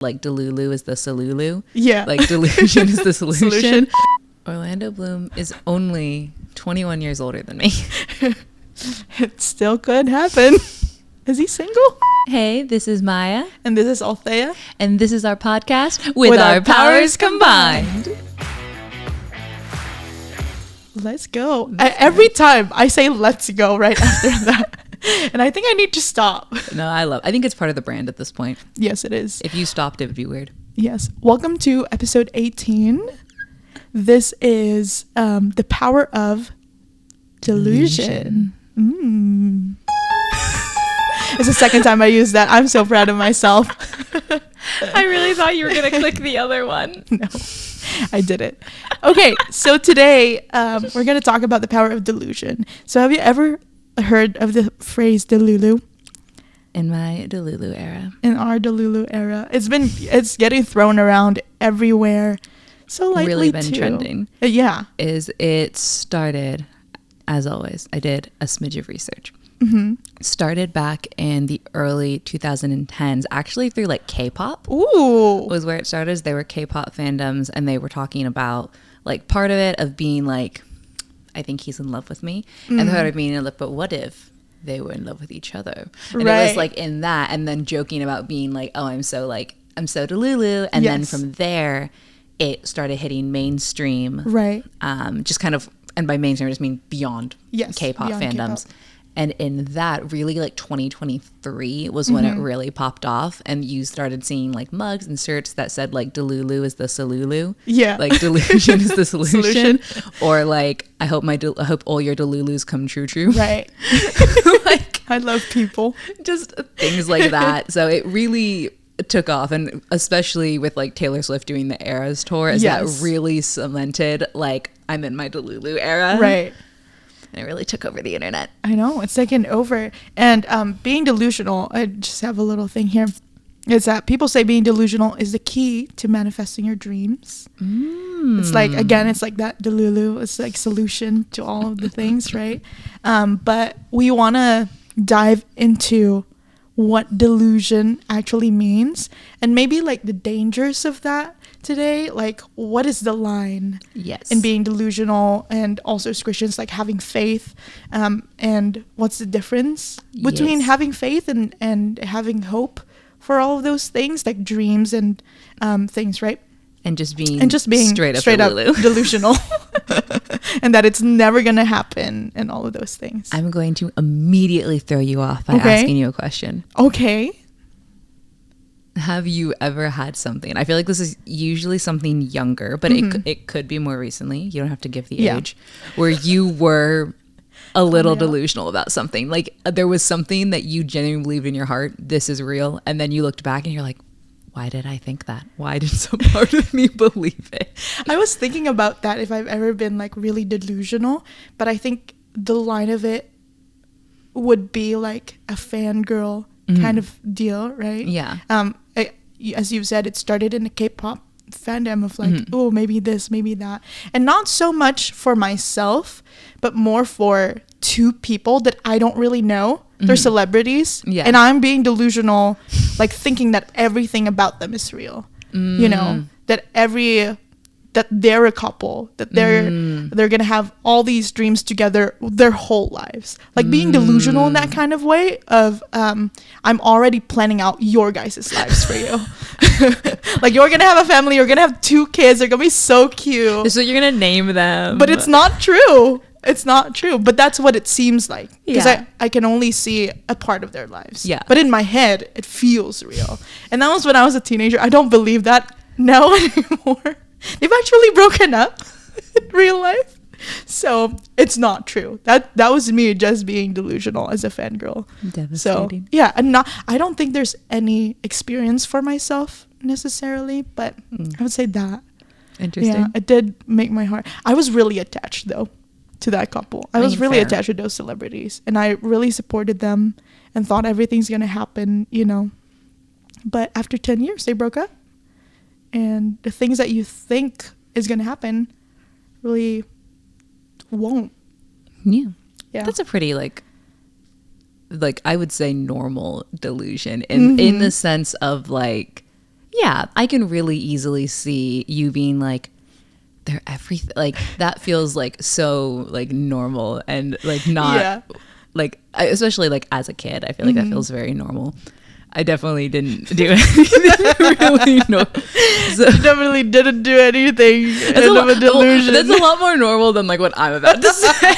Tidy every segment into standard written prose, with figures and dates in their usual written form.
like Delulu is the Salulu. Yeah. Like delusion is the solution. Solution. Orlando Bloom is only 21 years older than me. It still could happen. Is he single? Hey, this is Maya. And this is Althea. And this is our podcast, With Our Powers Combined. Let's go. Every time I say let's go right after that. And I think I need to stop. No, I think it's part of the brand at this point. Yes, it is. If you stopped, it would be weird. Yes. Welcome to episode 18. This is the Power of Delusion. It's the second time I used that. I'm so proud of myself. I really thought you were going to click the other one. No, I did it. Okay, so today we're going to talk about the power of delusion. So have you ever heard of the phrase Delulu? In my Delulu era. In our Delulu era. It's getting thrown around everywhere. So lightly really been too. Trending. Yeah. It started, as always, I did a smidge of research. Mm-hmm. Started back in the early 2010s, actually through like K-pop. Ooh. Was where it started. They were K-pop fandoms, and they were talking about like part of it of being like, I think he's in love with me, and the part of being in love, but what if they were in love with each other? And right. It was like in that, and then joking about being like, oh, I'm so Delulu, and then from there, it started hitting mainstream. Right. Just kind of, and by mainstream I just mean beyond K-pop beyond fandoms. K-pop. And in that, really, like 2023 was when it really popped off, and you started seeing like mugs and shirts that said like Delulu is the Salulu. Yeah, like delusion is the solution. Or like I hope all your Delulus come true. Right. Like I love people. Just things like that. So it really took off, and especially with like Taylor Swift doing the Eras tour, that really cemented like I'm in my Delulu era. Right. And it really took over the internet. I know, it's taken over. And being delusional, I just have a little thing here, is that people say being delusional is the key to manifesting your dreams. It's like, again, it's like that Delulu. It's like solution to all of the things, right? But we want to dive into what delusion actually means, and maybe like the dangers of that today. Like, what is the line in being delusional, and also as Christians, like having faith, and what's the difference between having faith and having hope for all of those things, like dreams and things, right? And just being straight up delusional. And that it's never gonna happen, and all of those things. I'm going to immediately throw you off by asking you a question. Okay. Have you ever had something? I feel like this is usually something younger, but it could be more recently. You don't have to give the age. Where you were a little delusional about something. Like there was something that you genuinely believed in your heart, this is real. And then you looked back and you're like, why did I think that? Why did some part of me believe it? I was thinking about that, if I've ever been like really delusional. But I think the line of it would be like a fangirl kind of deal, right? Yeah. As you've said, it started in the K-pop fandom of like, oh, maybe this, maybe that, and not so much for myself, but more for two people that I don't really know. They're celebrities, and I'm being delusional, like thinking that everything about them is real. You know, that they're a couple, that they're gonna have all these dreams together their whole lives, like being delusional in that kind of way of I'm already planning out your guys' lives for you. Like, you're gonna have a family, you're gonna have 2 kids, they're gonna be so cute, so you're gonna name them, but it's not true. It's not true, but that's what it seems like, because I can only see a part of their lives, but in my head it feels real. And that was when I was a teenager. I don't believe that now anymore. They've actually broken up in real life, so it's not true. That was me just being delusional as a fangirl. Devastating. So and I don't think there's any experience for myself necessarily, but I would say that. Interesting. Yeah, it did make my heart. I was really attached though to that couple. I was really attached to those celebrities, and I really supported them and thought everything's gonna happen, you know. But after 10 years, they broke up. And the things that you think is going to happen really won't. Yeah. That's a pretty like I would say normal delusion in the sense of like Yeah, I can really easily see you being like, they're everything. Like, that feels like so like normal and like not like, especially like as a kid, I feel like that feels very normal. I definitely didn't do anything really normal. So, you definitely didn't do anything of a delusion. That's a lot more normal than like what I'm about to say.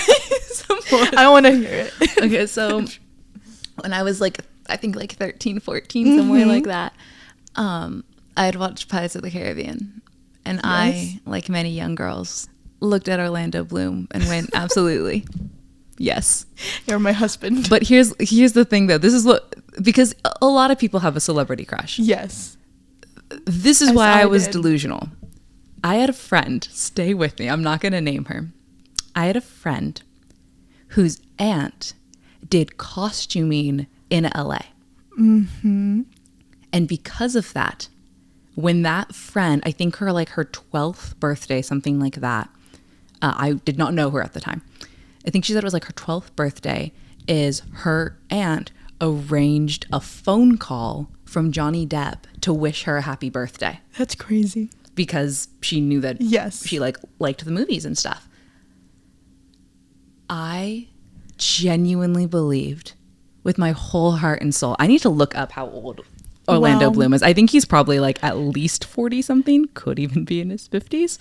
I want to hear it. Okay, so when I was like, I think like 13, 14, somewhere like that, I had watched Pirates of the Caribbean. And I, like many young girls, looked at Orlando Bloom and went, absolutely, yes. You're my husband. But here's the thing, though. This is what, because a lot of people have a celebrity crush. Yes. This is why I was delusional. I had a friend, stay with me, I'm not going to name her. I had a friend whose aunt did costuming in LA. Mm-hmm. And because of that, when that friend, I think her 12th birthday, something like that, I did not know her at the time. I think she said it was like her 12th birthday, is her aunt arranged a phone call from Johnny Depp to wish her a happy birthday. That's crazy. Because she knew that she liked the movies and stuff. I genuinely believed with my whole heart and soul. I need to look up how old Orlando Bloom is. I think he's probably like at least 40 something, could even be in his 50s.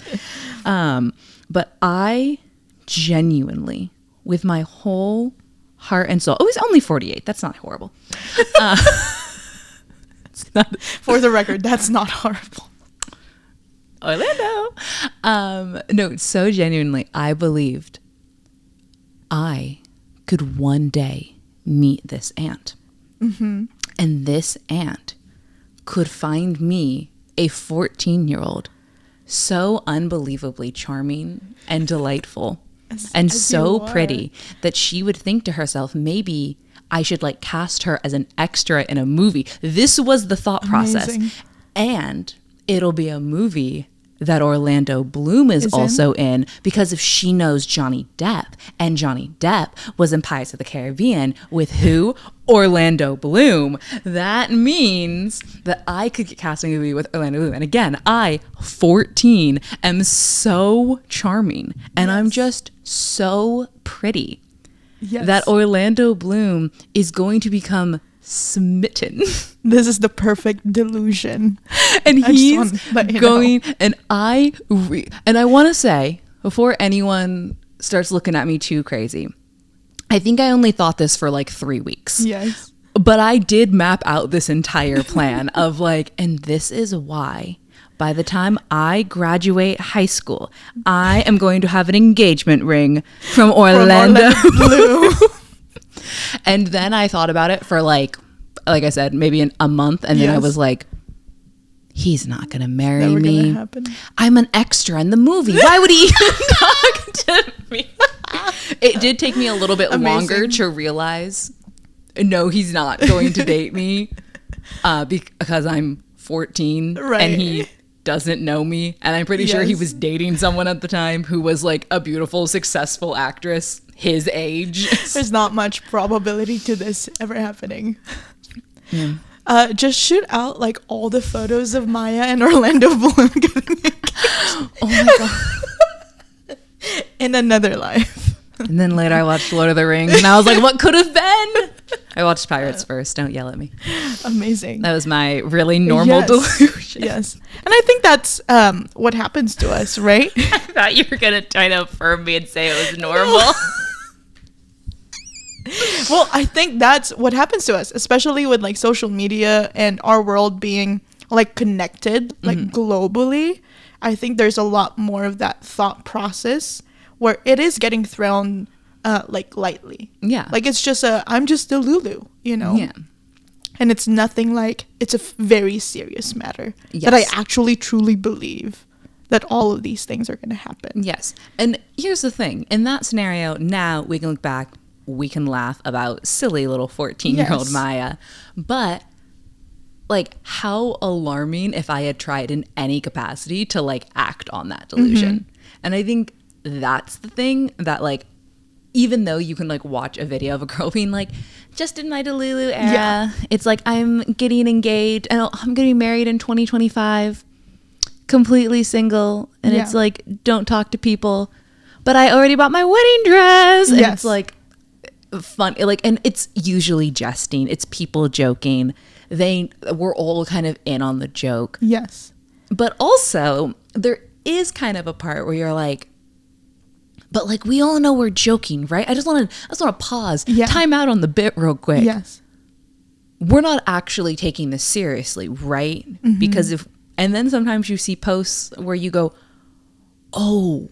But I genuinely, with my whole heart and soul, he's only 48. That's not horrible. It's not, for the record, that's not horrible. Orlando. No, so genuinely, I believed I could one day meet this aunt. Mm-hmm. And this aunt could find me, a 14-year-old, so unbelievably charming and delightful and so pretty that she would think to herself, maybe I should like cast her as an extra in a movie. This was the thought process. And it'll be a movie that Orlando Bloom is also in, because if she knows Johnny Depp, and Johnny Depp was in Pirates of the Caribbean with who? Orlando Bloom. That means that I could get cast in a movie with Orlando Bloom. And again, I, 14, am so charming and I'm just so pretty that Orlando Bloom is going to become smitten. This is the perfect delusion. And he's going, and I want to say, before anyone starts looking at me too crazy, I think I only thought this for like 3 weeks. Yes. But I did map out this entire plan of like, and this is why by the time I graduate high school, I am going to have an engagement ring from Orlando Bloom. And then I thought about it for like I said, maybe a month. And then I was like, he's not going to marry me. I'm an extra in the movie. Why would he even talk to me? It did take me a little bit longer to realize, no, he's not going to date me because I'm 14 and he doesn't know me. And I'm pretty sure he was dating someone at the time who was like a beautiful, successful actress his age. There's not much probability to this ever happening. Yeah. Just shoot out like all the photos of Maya and Orlando Bloom getting engaged. Oh my god. In another life. And then later I watched Lord of the Rings and I was like, what could have been? I watched Pirates first. Don't yell at me. Amazing. That was my really normal delusion. Yes. And I think that's what happens to us, right? I thought you were going to try to affirm me and say it was normal. Well, I think that's what happens to us, especially with like social media and our world being like connected, like globally. I think there's a lot more of that thought process where it is getting thrown like lightly. Yeah. Like it's just I'm just Delulu, you know? Yeah. And it's nothing like, it's a very serious matter that I actually truly believe that all of these things are going to happen. Yes. And here's the thing. In that scenario, now we can look back, we can laugh about silly little 14-year-old Maya. But like, how alarming if I had tried in any capacity to like act on that delusion. And I think that's the thing that like even though you can like watch a video of a girl being like, just in my Delulu era, it's like, I'm getting engaged and I'm going to be married in 2025, completely single. And it's like, don't talk to people, but I already bought my wedding dress. And it's like fun. Like, and it's usually jesting. It's people joking. We're all kind of in on the joke. Yes. But also there is kind of a part where you're like, but like, we all know we're joking, right? I just want to pause, time out on the bit real quick. Yes. We're not actually taking this seriously, right? Mm-hmm. Because and then sometimes you see posts where you go, oh,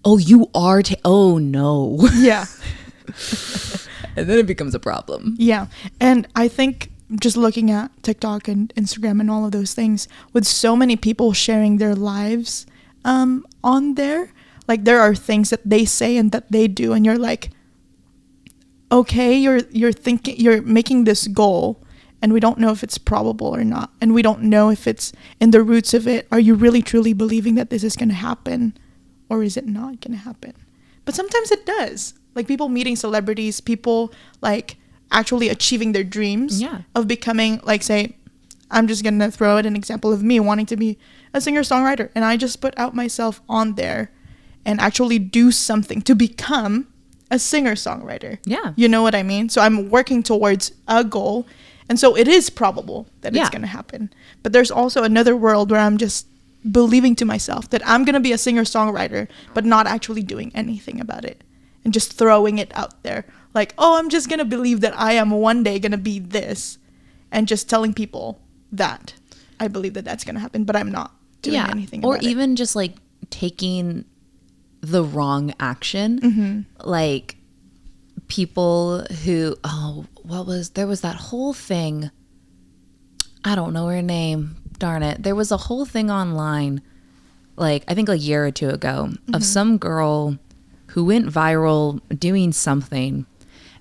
you are, oh no. Yeah. And then it becomes a problem. Yeah. And I think just looking at TikTok and Instagram and all of those things, with so many people sharing their lives on there, like there are things that they say and that they do, and you're like, okay, you're thinking, you're making this goal, and we don't know if it's probable or not, and we don't know if it's in the roots of it. Are you really truly believing that this is going to happen, or is it not going to happen? But sometimes it does. Like people meeting celebrities, people like actually achieving their dreams of becoming, like, say, I'm just going to throw out an example of me wanting to be a singer-songwriter, and I just put out myself on there and actually do something to become a singer-songwriter. Yeah. You know what I mean? So I'm working towards a goal. And so it is probable that it's going to happen. But there's also another world where I'm just believing to myself that I'm going to be a singer-songwriter, but not actually doing anything about it. And just throwing it out there. Like, oh, I'm just going to believe that I am one day going to be this. And just telling people that I believe that that's going to happen, but I'm not doing anything about it. Or even just like taking the wrong action. Mm-hmm. Like people who, there was that whole thing, I don't know her name, darn it, there was a whole thing online, like I think a year or two ago, of some girl who went viral doing something,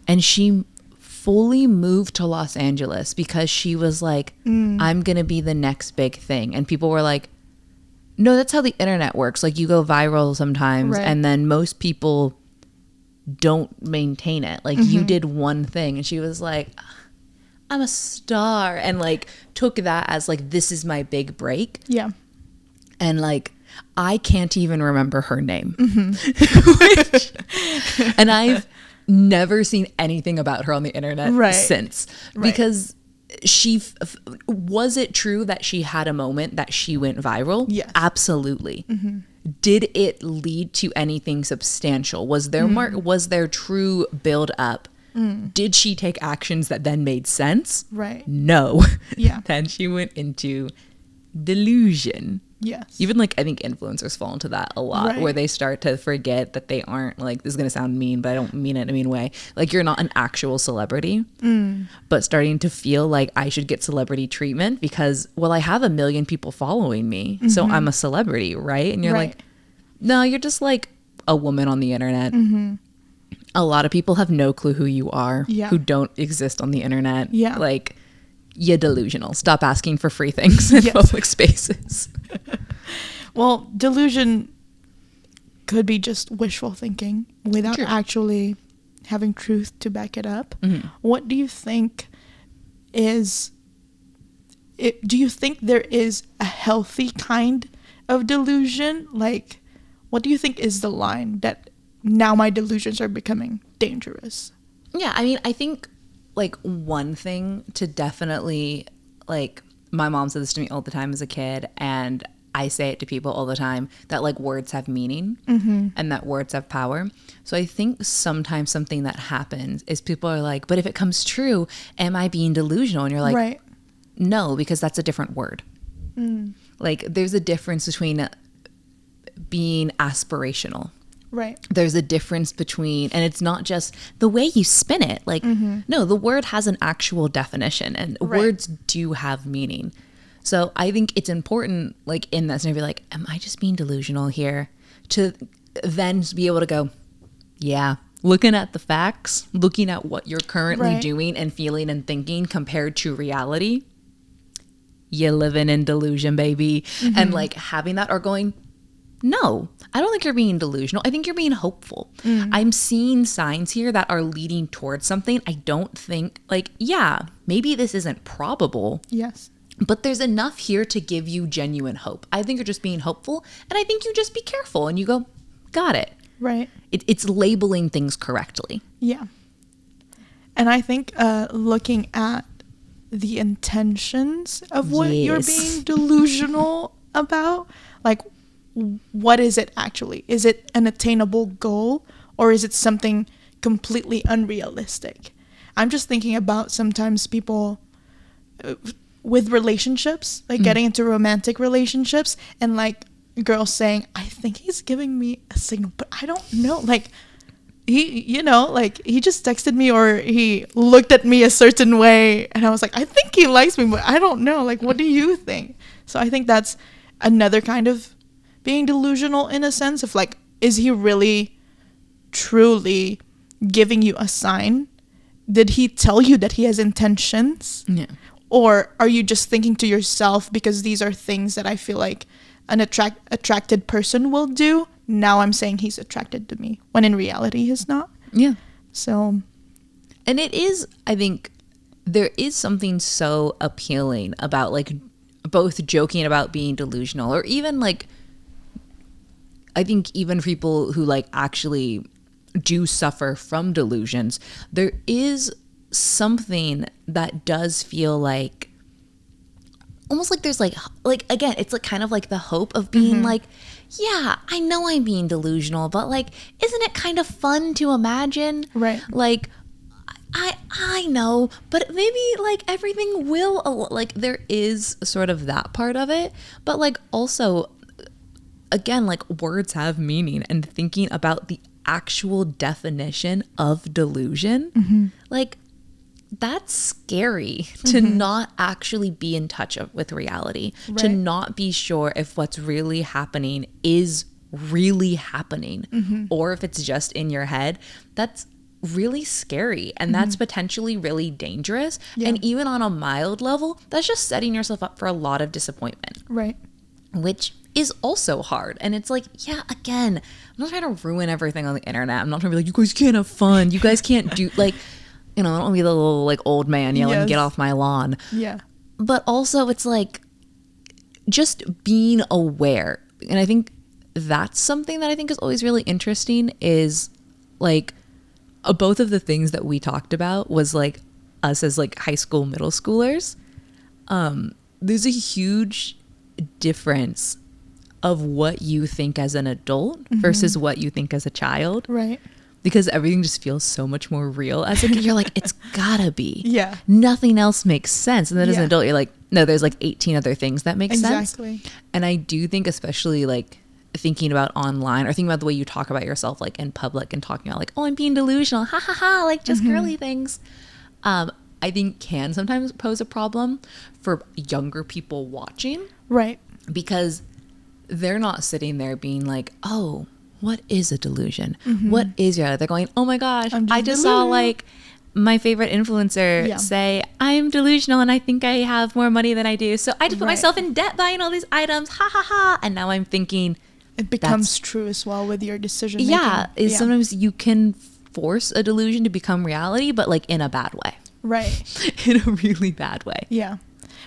and she fully moved to Los Angeles because she was like, I'm gonna be the next big thing. And people were like, no, that's how the internet works. Like you go viral sometimes, and then most people don't maintain it. Like you did one thing, and she was like, I'm a star, and like took that as like, this is my big break. Yeah. And like, I can't even remember her name. And I've never seen anything about her on the internet since. Because was it true that she had a moment that she went viral? Yes. Absolutely. Did it lead to anything substantial? Was there was there true build up? Did she take actions that then made sense? Right. No. Yeah. Then she went into delusion. Yes. Even like, I think influencers fall into that a lot, where they start to forget that they aren't, like, this is going to sound mean, but I don't mean it in a mean way. Like, you're not an actual celebrity, but starting to feel like I should get celebrity treatment because, well, I have 1 million people following me, so I'm a celebrity, right? And you're like, no, you're just like a woman on the internet. A lot of people have no clue who you are, who don't exist on the internet. Yeah. Like, you're delusional. Stop asking for free things in public spaces. Well, delusion could be just wishful thinking without actually having truth to back it up. What do you think is it? Do you think there is a healthy kind of delusion? Like, what do you think is the line that now my delusions are becoming dangerous? Yeah, I mean, I think like one thing to definitely, like, my mom said this to me all the time as a kid, and I say it to people all the time, that like words have meaning and that words have power. So I think sometimes something that happens is people are like, but if it comes true, am I being delusional? And you're like, no, because that's a different word. Like there's a difference between being aspirational. Right. There's a difference between, and it's not just the way you spin it. Like, no, the word has an actual definition, and words do have meaning. So I think it's important, like in that scenario, like, am I just being delusional here? To then be able to go, yeah, looking at the facts, looking at what you're currently doing and feeling and thinking compared to reality, you're living in delusion, baby. And like having that, or going, No, I don't think you're being delusional. I think you're being hopeful. I'm seeing signs here that are leading towards something. I don't think, like, yeah, maybe this isn't probable. Yes. But there's enough here to give you genuine hope. I think you're just being hopeful. And I think you just be careful and you go, got it. Right. It's labeling things correctly. Yeah. And I think looking at the intentions of what you're being delusional about, like, what is it actually? Is it an attainable goal, or is it something completely unrealistic? I'm just thinking about sometimes people with relationships, like getting into romantic relationships, and like girls saying, I think he's giving me a signal, but I don't know. Like, he, you know, like he just texted me or he looked at me a certain way and I was like, I think he likes me, but I don't know. Like, what do you think? So I think that's another kind of being delusional, in a sense of like, is he really truly giving you a sign? Did he tell you that he has intentions? Yeah. Or are you just thinking to yourself, because these are things that I feel like an attracted person will do, now I'm saying he's attracted to me, when in reality he's not. Yeah. So, and it is, I think there is something so appealing about like both joking about being delusional, or even like, I think even people who like actually do suffer from delusions, there is something that does feel like almost like there's like again, it's like kind of like the hope of being like, yeah, I know I'm being delusional, but like, isn't it kind of fun to imagine? Right. Like, I know, but maybe like everything will, like there is sort of that part of it, but like also, again, like words have meaning, and thinking about the actual definition of delusion, like that's scary to not actually be in touch with reality, to not be sure if what's really happening is really happening or if it's just in your head. That's really scary, and that's potentially really dangerous. And even on a mild level, that's just setting yourself up for a lot of disappointment, right, which is also hard. And it's like, yeah, again, I'm not trying to ruin everything on the internet. I'm not trying to be like, you guys can't have fun, you guys can't do, like, you know, I don't want to be the little like old man yelling, get off my lawn. Yeah. But also it's like just being aware. And I think that's something that I think is always really interesting, is like both of the things that we talked about was like us as like high school, middle schoolers. There's a huge difference of what you think as an adult versus what you think as a child. Right. Because everything just feels so much more real. As a kid, you're like, it's gotta be. Yeah. Nothing else makes sense. And then as an adult, you're like, no, there's like 18 other things that make sense. Exactly. And I do think, especially like thinking about online, or thinking about the way you talk about yourself, like in public, and talking about like, oh, I'm being delusional, ha ha ha, like just girly things. I think can sometimes pose a problem for younger people watching. Right. Because they're not sitting there being like, oh, what is a delusion? What is reality? They're going, oh my gosh, I just saw like my favorite influencer say, I'm delusional and I think I have more money than I do. So I just put myself in debt buying all these items. Ha ha ha. And now I'm thinking it becomes true as well with your decision making. Yeah. Sometimes you can force a delusion to become reality, but like in a bad way. Right. In a really bad way. Yeah.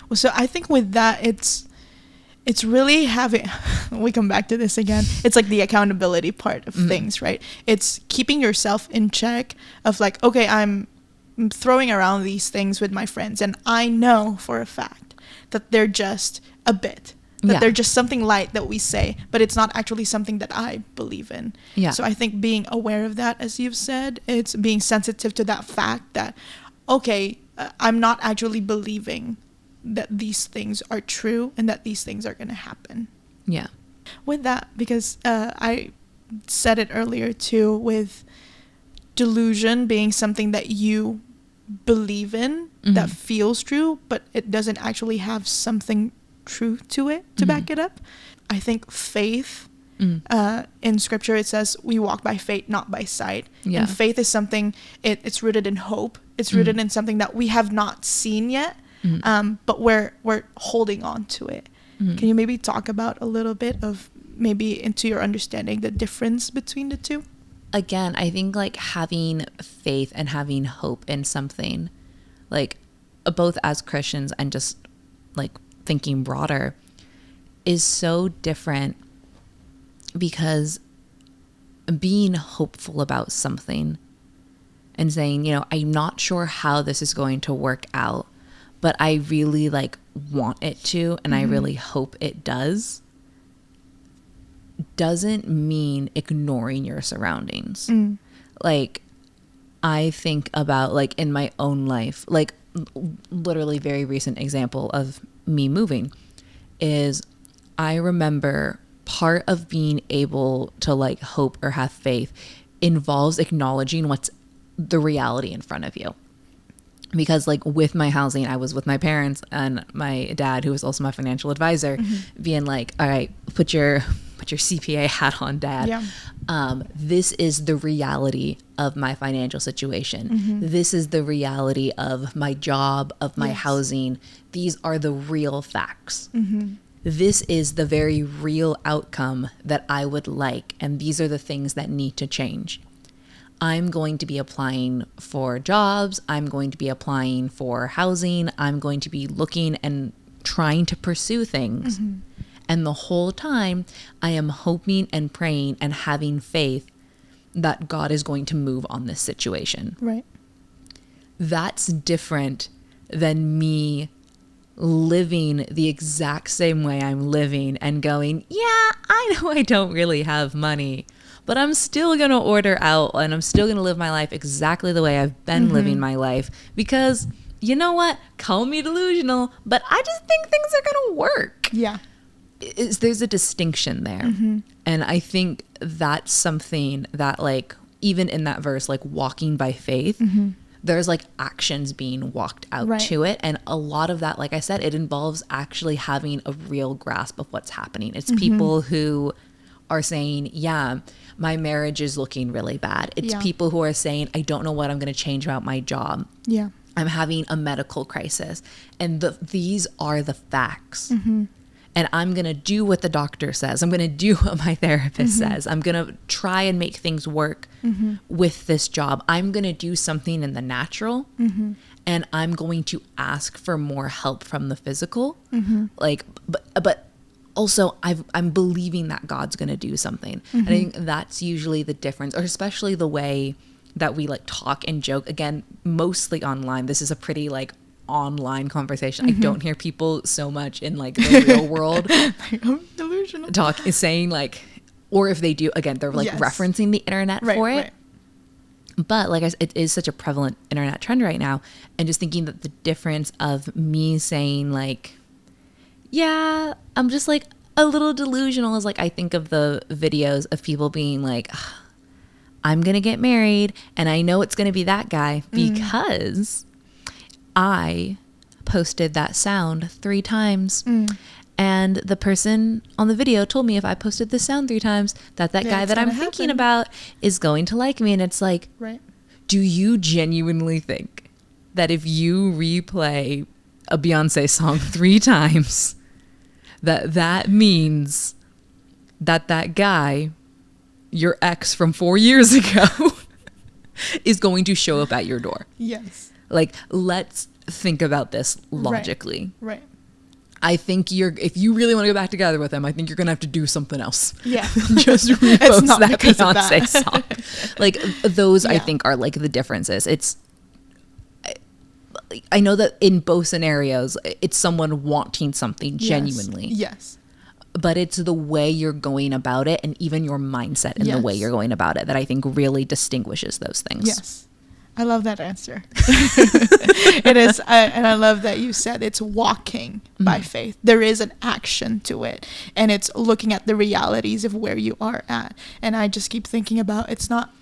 Well, so I think with that, it's really having, we come back to this again, it's like the accountability part of things, right? It's keeping yourself in check of like, okay, I'm throwing around these things with my friends, and I know for a fact that they're just a bit, that they're just something light that we say, but it's not actually something that I believe in. Yeah. So I think being aware of that, as you've said, it's being sensitive to that fact that, okay, I'm not actually believing that these things are true and that these things are going to happen. Yeah. With that, because I said it earlier too, with delusion being something that you believe in, that feels true, but it doesn't actually have something true to it to back it up. I think faith, in scripture, it says we walk by faith, not by sight. Yeah. And faith is something, it's rooted in hope. It's rooted in something that we have not seen yet. But we're holding on to it. Can you maybe talk about a little bit of maybe into your understanding the difference between the two? Again, I think like having faith and having hope in something, like both as Christians and just like thinking broader, is so different, because being hopeful about something and saying, you know, I'm not sure how this is going to work out, but I really like want it to, and I really hope it does, doesn't mean ignoring your surroundings. Like, I think about like in my own life, like literally very recent example of me moving is, I remember part of being able to like hope or have faith involves acknowledging what's the reality in front of you. Because like with my housing, I was with my parents and my dad, who was also my financial advisor, being like, all right, put your CPA hat on, Dad. Yeah. This is the reality of my financial situation. This is the reality of my job, of my housing. These are the real facts. This is the very real outcome that I would like. And these are the things that need to change. I'm going to be applying for jobs. I'm going to be applying for housing. I'm going to be looking and trying to pursue things. And the whole time I am hoping and praying and having faith that God is going to move on this situation. Right. That's different than me living the exact same way I'm living and going, yeah, I know I don't really have money, but I'm still going to order out and I'm still going to live my life exactly the way I've been living my life, because you know what? Call me delusional, but I just think things are going to work. Yeah. There's a distinction there. And I think that's something that like, even in that verse, like walking by faith, there's like actions being walked out to it. And a lot of that, like I said, it involves actually having a real grasp of what's happening. It's people who are saying, yeah, my marriage is looking really bad. It's people who are saying, I don't know what I'm going to change about my job. Yeah. I'm having a medical crisis. And these are the facts. And I'm going to do what the doctor says. I'm going to do what my therapist says. I'm going to try and make things work with this job. I'm going to do something in the natural. And I'm going to ask for more help from the physical. Like, but also I'm believing that God's going to do something. And I think that's usually the difference, or especially the way that we like talk and joke. Again, mostly online. This is a pretty like online conversation. I don't hear people so much in like the real world Like, I'm delusional. talk is saying like, or if they do, again, they're like referencing the internet for it. But like I said, it is such a prevalent internet trend right now. And just thinking that the difference of me saying like, yeah, I'm just like a little delusional, is like, I think of the videos of people being like, I'm going to get married and I know it's going to be that guy because I posted that sound 3 times. And the person on the video told me if I posted this sound 3 times, that guy that I'm thinking about is going to like me. And it's like, do you genuinely think that if you replay a Beyonce song 3 times, that means that guy, your ex from 4 years ago, is going to show up at your door? Yes. Like, let's think about this logically. Right. I think if you really want to go back together with him, I think you're going to have to do something else. Yeah. Just repost that Beyonce song. Like, those I think are like the differences. I know that in both scenarios, it's someone wanting something genuinely. Yes. But it's the way you're going about it, and even your mindset in the way you're going about it, that I think really distinguishes those things. Yes. I love that answer. It is. And I love that you said it's walking by faith. There is an action to it. And it's looking at the realities of where you are at. And I just keep thinking about, it's not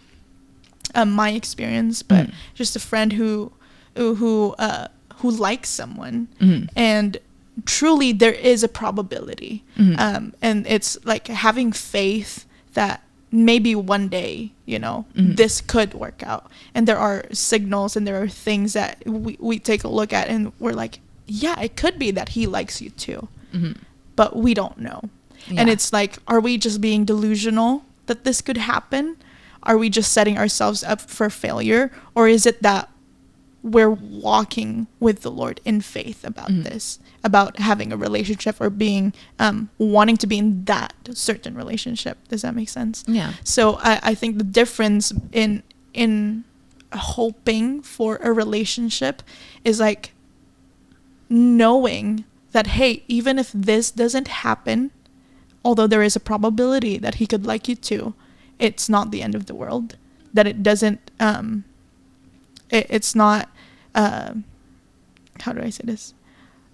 my experience, but just a friend who likes someone. And truly there is a probability. And it's like having faith that maybe one day, this could work out. And there are signals and there are things that we take a look at and we're like, yeah, it could be that he likes you too. But we don't know. And it's like, are we just being delusional that this could happen? Are we just setting ourselves up for failure? Or is it that we're walking with the Lord in faith about this, about having a relationship or being, wanting to be in that certain relationship? Does that make sense? Yeah. So I think the difference in hoping for a relationship is like knowing that, hey, even if this doesn't happen, although there is a probability that he could like you too, it's not the end of the world. That it doesn't, it's not, how do I say this?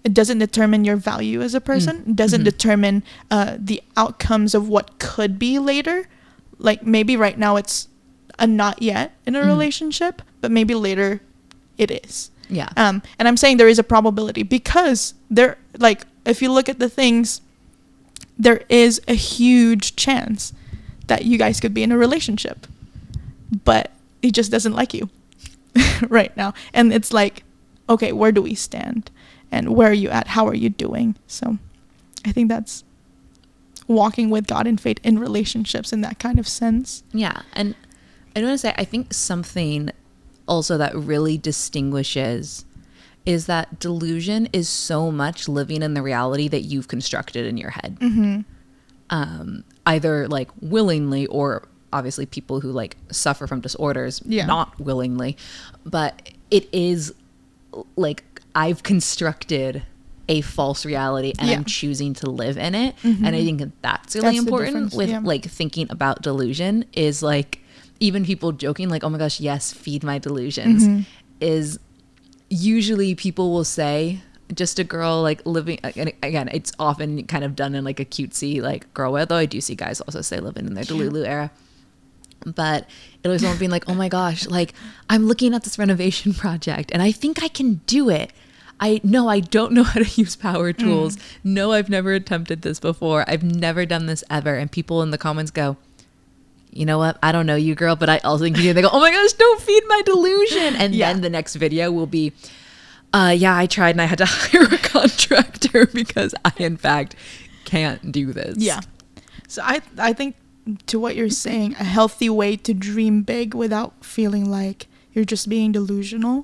It doesn't determine your value as a person. It doesn't determine the outcomes of what could be later. Like maybe right now it's a not yet in a relationship, but maybe later it is. Yeah. And I'm saying there is a probability because there, like, if you look at the things, there is a huge chance that you guys could be in a relationship, but he just doesn't like you right now. And it's like, okay, where do we stand? And where are you at? How are you doing? So I think that's walking with God in faith in relationships in that kind of sense. Yeah. And I want to say, I think something also that really distinguishes is that delusion is so much living in the reality that you've constructed in your head. Either like willingly, or obviously people who like suffer from disorders, not willingly, but it is like I've constructed a false reality and I'm choosing to live in it. And I think that's really important with like thinking about delusion is like, even people joking like, oh my gosh, yes, feed my delusions, is usually people will say, just a girl like living, and again, it's often kind of done in like a cutesy like girl way, though I do see guys also say living in their Delulu era. But it was someone being like, oh my gosh, like I'm looking at this renovation project and I think I can do it. I don't know how to use power tools. No, I've never attempted this before. I've never done this ever. And people in the comments go, you know what? I don't know you, girl, but I also think you do. They go, oh my gosh, don't feed my delusion. And then the next video will be, yeah, I tried and I had to hire a contractor because I, in fact, can't do this. Yeah. So I think to what you're saying, a healthy way to dream big without feeling like you're just being delusional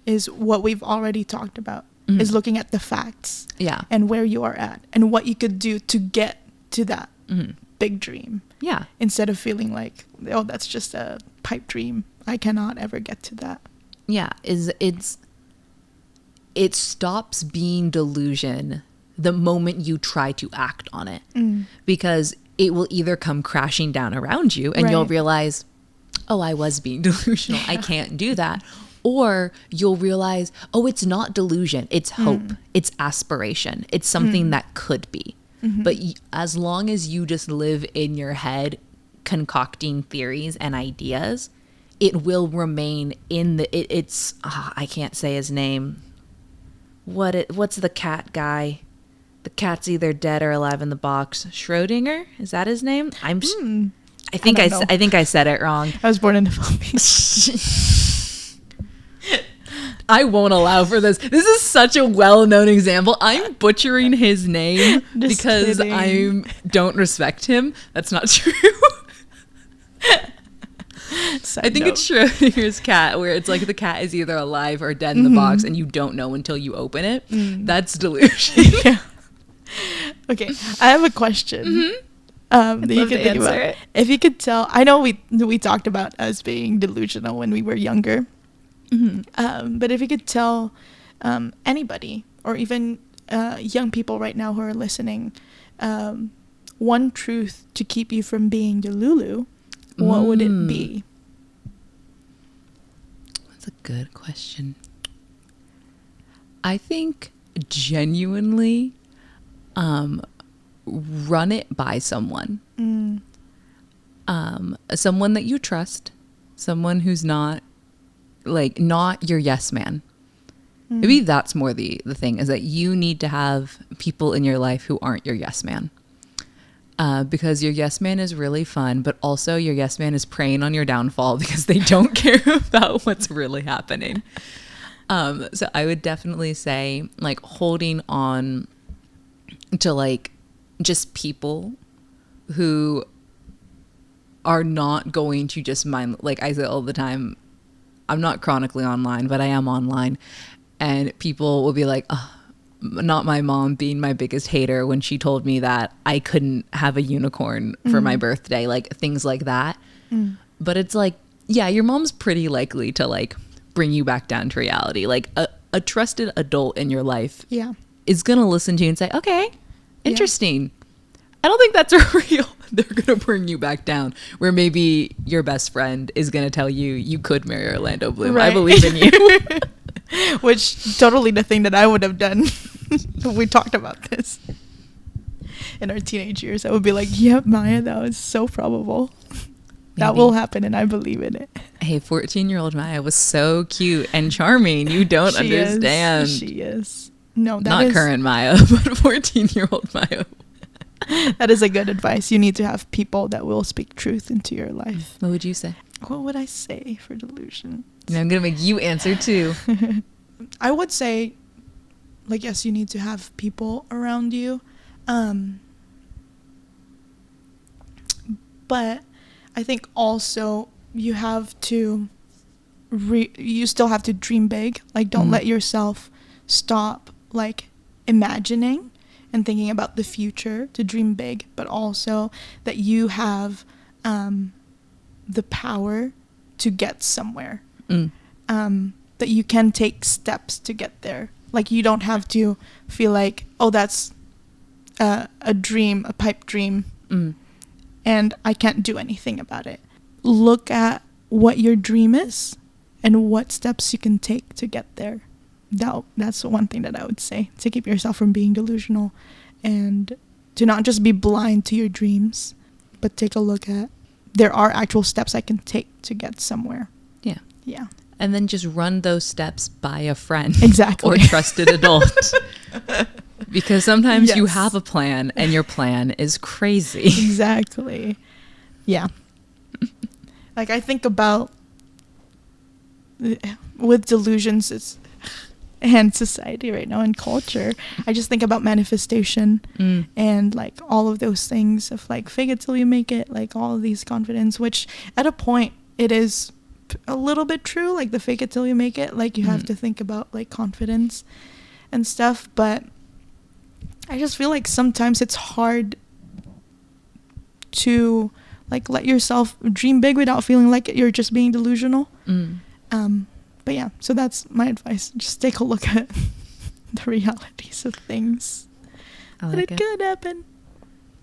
is what we've already talked about, is looking at the facts and where you are at and what you could do to get to that big dream. Yeah. Instead of feeling like, oh, that's just a pipe dream. I cannot ever get to that. Yeah. It stops being delusion the moment you try to act on it, because it will either come crashing down around you and you'll realize, oh, I was being delusional. I can't do that. Or you'll realize, oh, it's not delusion. It's hope. It's aspiration. It's something that could be. But as long as you just live in your head concocting theories and ideas, it will remain in the, it's, I can't say his name. What's the cat guy? The cat's either dead or alive in the box. Schrodinger? Is that his name? I think I said it wrong. I was born in the Philippines. I won't allow for this. This is such a well-known example. I'm butchering his name because I don't respect him. That's not true. I think it's Schrodinger's cat, where it's like the cat is either alive or dead in the box and you don't know until you open it. That's delusion. Yeah. Okay, I have a question. That you could think about. It. If you could tell, I know we talked about us being delusional when we were younger. But if you could tell anybody, or even young people right now who are listening, one truth to keep you from being Delulu, what would it be? That's a good question. I think genuinely run it by someone. Someone that you trust, someone who's not your yes man. Maybe that's more the thing, is that you need to have people in your life who aren't your yes man. Because your yes man is really fun, but also your yes man is preying on your downfall because they don't care about what's really happening. So I would definitely say like holding on to like just people who are not going to just mind, like I say all the time, I'm not chronically online, but I am online, and people will be like, oh, not my mom being my biggest hater when she told me that I couldn't have a unicorn for my birthday, like things like that. But it's like, yeah, your mom's pretty likely to like bring you back down to reality. Like a trusted adult in your life is gonna listen to you and say, okay, interesting. I don't think that's real. They're gonna bring you back down, where maybe your best friend is gonna tell you you could marry Orlando Bloom. Right. I believe in you. Which totally the thing that I would have done. We talked about this in our teenage years. I would be like, yep, Maya, that was so probable. That will happen, and I believe in it. Hey, 14-year-old Maya was so cute and charming. You don't understand. She is. No, that not is current Maya, but 14-year-old Maya. That is a good advice. You need to have people that will speak truth into your life. What would you say? What would I say for delusion? I'm going to make you answer too. I would say, like, yes, you need to have people around you. But I think also you have to, you still have to dream big. Like, don't let yourself stop, like, imagining and thinking about the future to dream big, but also that you have the power to get somewhere. That you can take steps to get there. Like, you don't have to feel like, oh, that's a dream, a pipe dream, and I can't do anything about it. Look at what your dream is and what steps you can take to get there. That's one thing that I would say, to keep yourself from being delusional, and to not just be blind to your dreams, but take a look at, there are actual steps I can take to get somewhere. Yeah. And then just run those steps by a friend. Exactly. Or trusted adult. Because sometimes you have a plan and your plan is crazy. Exactly. Yeah. Like, I think about, with delusions and society right now and culture, I just think about manifestation and like all of those things of like fake it till you make it, like all of these confidence, which at a point it is a little bit true, like the fake it till you make it, like you have to think about like confidence and stuff, but I just feel like sometimes it's hard to like let yourself dream big without feeling like you're just being delusional. But yeah, so that's my advice. Just take a look at the realities of things. It could happen.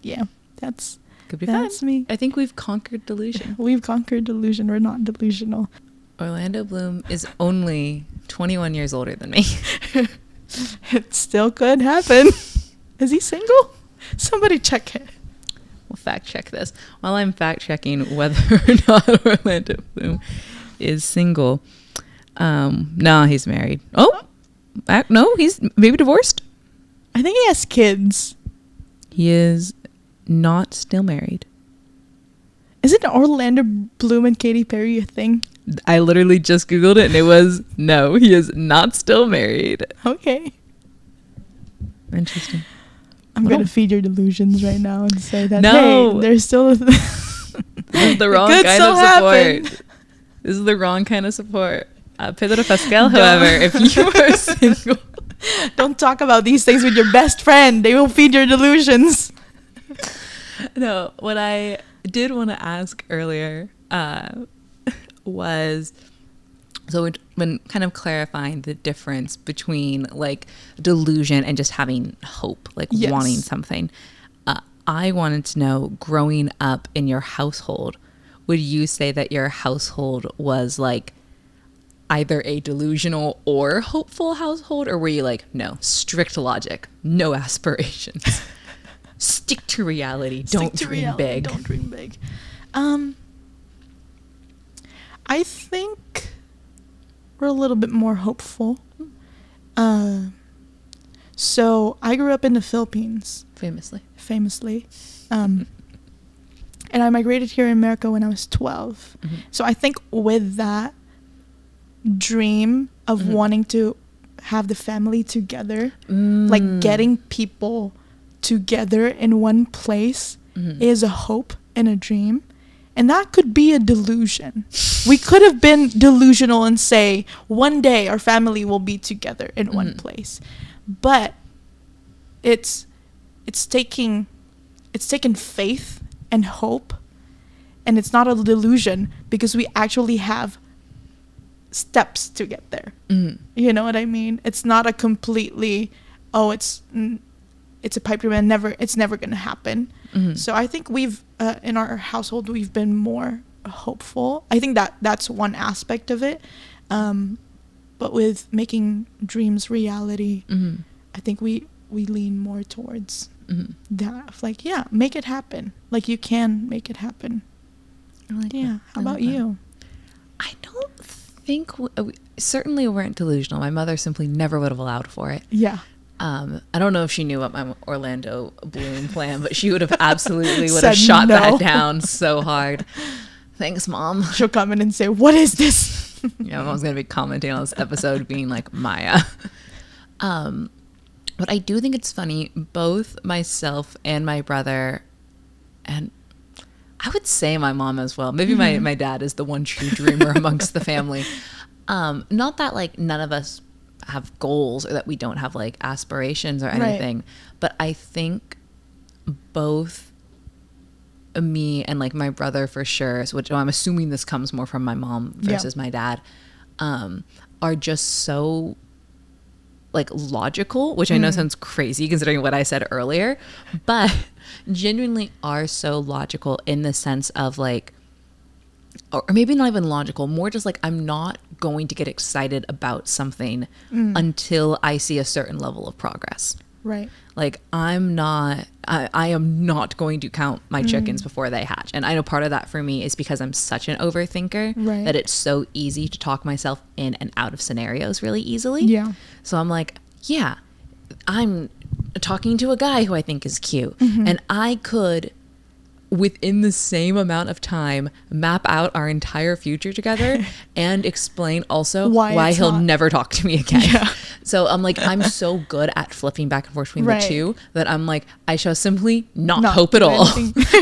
Yeah, could be that's fun. Me. I think we've conquered delusion. We've conquered delusion. We're not delusional. Orlando Bloom is only 21 years older than me. It still could happen. Is he single? Somebody check it. We'll fact check this. While I'm fact checking whether or not Orlando Bloom is single. No, he's married. Oh, no, he's maybe divorced. I think he has kids. He is not still married. Isn't Orlando Bloom and Katy Perry a thing? I literally just Googled it and it was, no, he is not still married. Okay. Interesting. I'm going to feed your delusions right now and say that, no, hey, there's still this is the wrong kind of support. This is the wrong kind of support. Pedro Pascal, however, if you are single. Don't talk about these things with your best friend. They will feed your delusions. No, what I did want to ask earlier was, so when kind of clarifying the difference between like delusion and just having hope, like wanting something, I wanted to know, growing up in your household, would you say that your household was like either a delusional or hopeful household, or were you like, no, strict logic, no aspirations, stick to reality, don't dream big? Don't dream big. I think we're a little bit more hopeful. So I grew up in the Philippines. Famously. And I migrated here in America when I was 12. So I think with that dream of wanting to have the family together, like getting people together in one place is a hope and a dream. And that could be a delusion. We could have been delusional and say, one day our family will be together in one place. But it's taking faith and hope, and it's not a delusion because we actually have steps to get there. You know what I mean? It's not a completely, it's a pipe dream and it's never going to happen. So I think we've in our household we've been more hopeful. I think that's one aspect of it. But with making dreams reality, I think we lean more towards that. Like, yeah, make it happen. Like, you can make it happen. How about you? I don't think we certainly weren't delusional. My mother simply never would have allowed for it. I don't know if she knew about my Orlando Bloom plan, but she would have absolutely would have shot that down so hard. Thanks, Mom. She'll come in and say, what is this? Yeah, Mom's going to be commenting on this episode being like, Maya. But I do think it's funny, both myself and my brother, and I would say my mom as well. Maybe my dad is the one true dreamer amongst the family. Not that like none of us have goals or that we don't have like aspirations or anything, but I think both me and like my brother for sure, which I'm assuming this comes more from my mom versus my dad, are just so like logical, which I know sounds crazy considering what I said earlier, but genuinely are so logical in the sense of like, or maybe not even logical, more just like I'm not going to get excited about something until I see a certain level of progress. Right. Like I am not going to count my chickens before they hatch. And I know part of that for me is because I'm such an overthinker that it's so easy to talk myself in and out of scenarios really easily. Yeah. So I'm like, yeah, I'm talking to a guy who I think is cute, and I could, within the same amount of time, map out our entire future together and explain also why he'll never talk to me again. Yeah. So I'm like, I'm so good at flipping back and forth between the two that I'm like, I shall simply not hope at all.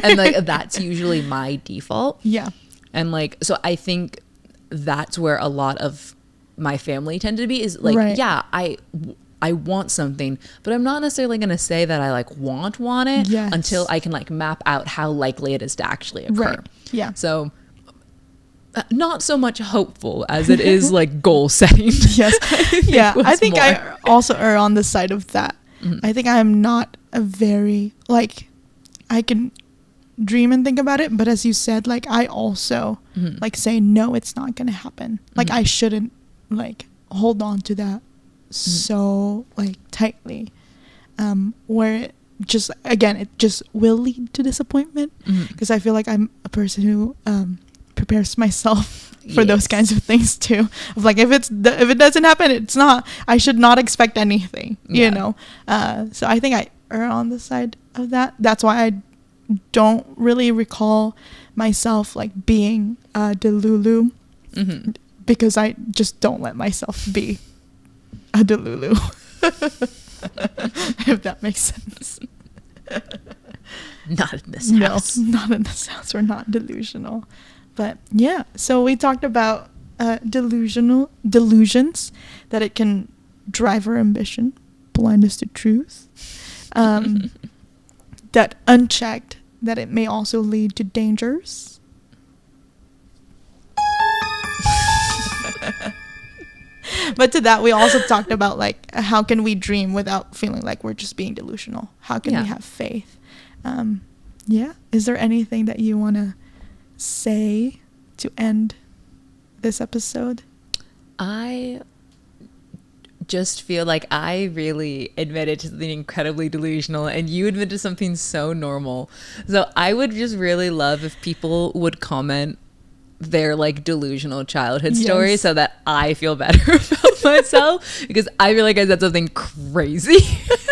And like, that's usually my default. Yeah. And like, so I think that's where a lot of my family tend to be is like, yeah, I want something, but I'm not necessarily going to say that I like want it until I can like map out how likely it is to actually occur. Right. Yeah. So not so much hopeful as it is like goal setting. Yes. I think I also are on the side of that. I think I'm not a very like, I can dream and think about it, but as you said, like I also like say, no, it's not going to happen. Like I shouldn't like hold on to that so like tightly, where it just will lead to disappointment, because I feel like I'm a person who prepares myself for those kinds of things too, of like if it doesn't happen, it's not, I should not expect anything, you know. So I think I err on the side of that. That's why I don't really recall myself like being Delulu, because I just don't let myself be a Delulu. If that makes sense. Not in this house. No, not in this house. We're not delusional. But yeah, so we talked about delusions, that it can drive our ambition, blind us to truth, that unchecked, that it may also lead to dangers. But to that, we also talked about like how can we dream without feeling like we're just being delusional? How can we have faith? Is there anything that you want to say to end this episode? I just feel like I really admitted to something incredibly delusional and you admitted to something so normal. So I would just really love if people would comment their like delusional childhood stories so that I feel better about myself, because I feel like I said something crazy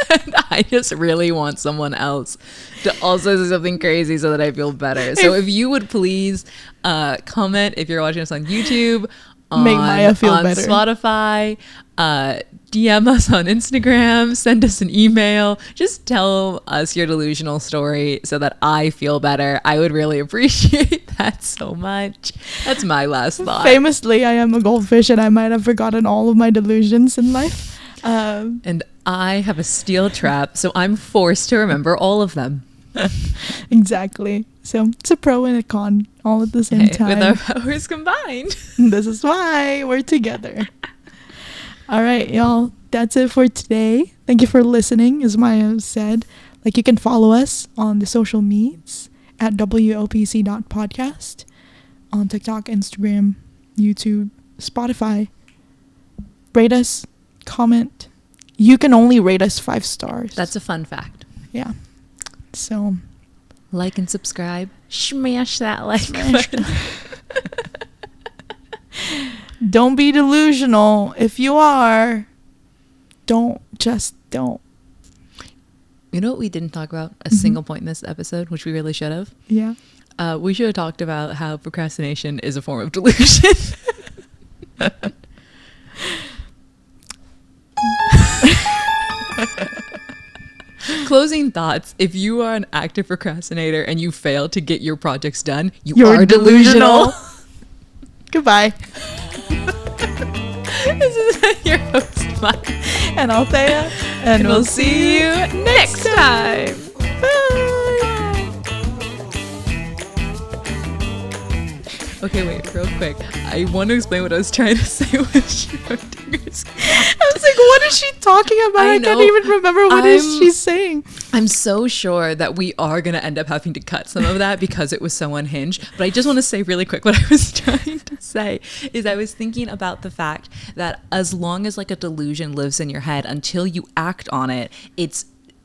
and I just really want someone else to also say something crazy so that I feel better. So if you would please comment, if you're watching us on YouTube, Make Maya feel on better. Spotify. DM us on Instagram, send us an email, just tell us your delusional story so that I feel better. I would really appreciate that so much. That's my last thought. Famously, I am a goldfish and I might have forgotten all of my delusions in life. And I have a steel trap, so I'm forced to remember all of them. Exactly. So it's a pro and a con all at the same time. With our powers combined. This is why we're together. All right, y'all. That's it for today. Thank you for listening. As Maya said, like, you can follow us on the social medias at wopc.podcast on TikTok, Instagram, YouTube, Spotify. Rate us, comment. You can only rate us 5 stars. That's a fun fact. Yeah. So like and subscribe. Smash that like button. Don't be delusional. If you are, don't. You know what we didn't talk about? A single point in this episode, which we really should have. Yeah. We should have talked about how procrastination is a form of delusion. Closing thoughts. If you are an active procrastinator and you fail to get your projects done, you're delusional. Goodbye. This is your host, Maya. And Althea. And we'll see you next time. Bye. Okay, wait, real quick. I want to explain what I was trying to say with Schrodinger's cat. I was like, what is she talking about? I can't even remember what she's saying. I'm so sure that we are going to end up having to cut some of that because it was so unhinged. But I just want to say really quick what I was trying to say is I was thinking about the fact that as long as like a delusion lives in your head, until you act on it,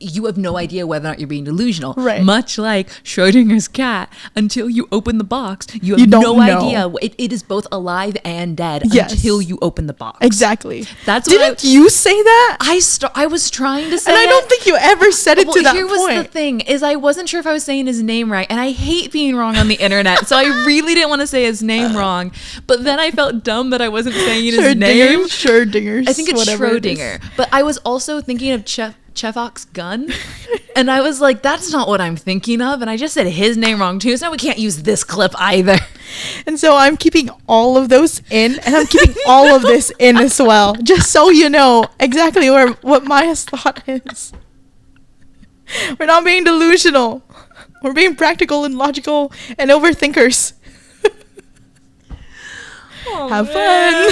you have no idea whether or not you're being delusional. Right. Much like Schrodinger's cat, until you open the box, you have no idea. It is both alive and dead until you open the box. Exactly. That's Didn't you say that? I was trying to say and I don't think you ever said it to that here point. Was the thing is I wasn't sure if I was saying his name right, and I hate being wrong on the internet, so I really didn't want to say his name wrong. But then I felt dumb that I wasn't saying his name. Schrödinger. I think it's Schrödinger. But I was also thinking of Chevok's gun, and I was like, that's not what I'm thinking of, and I just said his name wrong too, so now we can't use this clip either. And so I'm keeping all of those in, and I'm keeping all of this in as well, just so you know exactly what Maya's thought is. We're not being delusional. We're being practical and logical and overthinkers. Have fun.